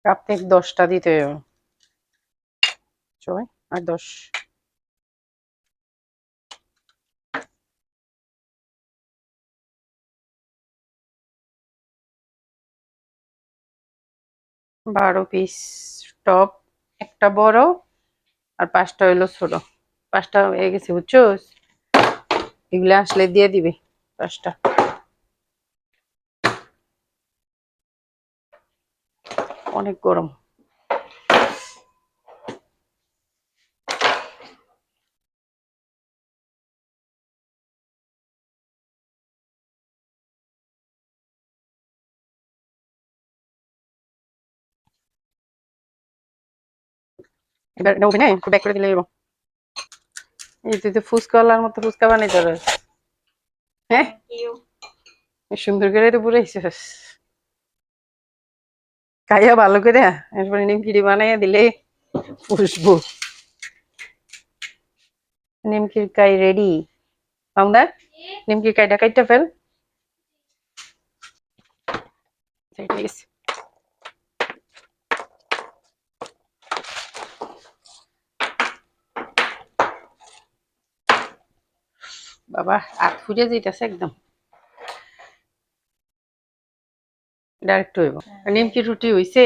Cup থেকে 10টা দিতে হবে। 6 আর 10। বারো পিস টপ, একটা বড় আর 5টা হইলো ছোট। 5টা হয়ে গেছে বুঝছো, এগুলা আসলে দিয়ে দিবে 5টা। অনেক গরম। এবার এটা ওভেনে একটু ব্যাক করে দিলে হইব। এই তুই তো ফুচকাওয়ালার মতো ফুচকা বানাইতে পারস। হ্যাঁ, সুন্দর করে তো পুরাইছিস। খাইয়া ভালো করে এরপরে নিমকিরি বানাইয়া দিলে পুষবো। নিমকির কাই রেডি। আমরা নিমকির কাইটা কাইটা ফেল। ঠিক আছে। বাবা হাত ফুটে যাইতেছে একদম। ডাইরেক্ট হইব। নিমকি রুটি হইছে।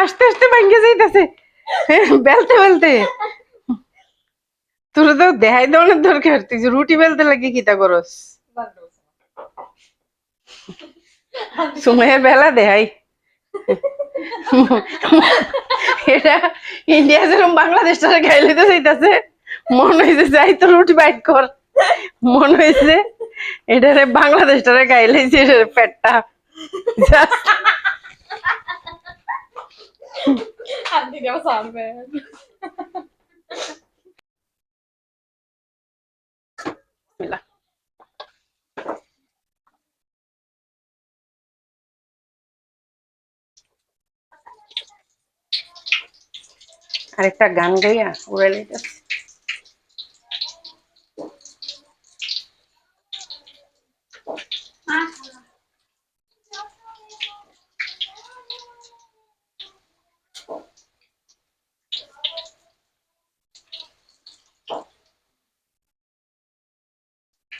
আস্তে আস্তে ভাঙ্গে যাইতেছে বেলতে বেলতে। তোর তো দেখাই দেওয়ার দরকার, তুই যে রুটি বেলতে লাগে কিতা করস। সময়ের বেলা দেখাই। এটা ইন্ডিয়া যেরকম বাংলাদেশটা খাইলে তো যাইতেছে, মনে হয়েছে যাই তো রুটি বাইট কর। মনে হয়েছে এটারে বাংলাদেশটারে খাইলেছে পেটটা। আরেকটা গান গাইয়া উড়ে যাইতেছে।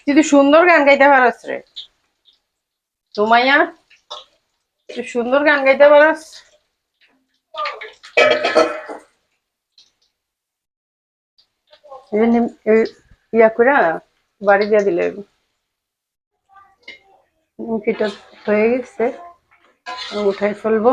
তুই সুন্দর গান গাইতে পারস রে সুমাইয়া, তুই সুন্দর গান গাইতে পারস। ইয়া করে বাড়ি দিয়ে দিলে নিমকিটা হয়ে গেছে, উঠাই ফেলবো।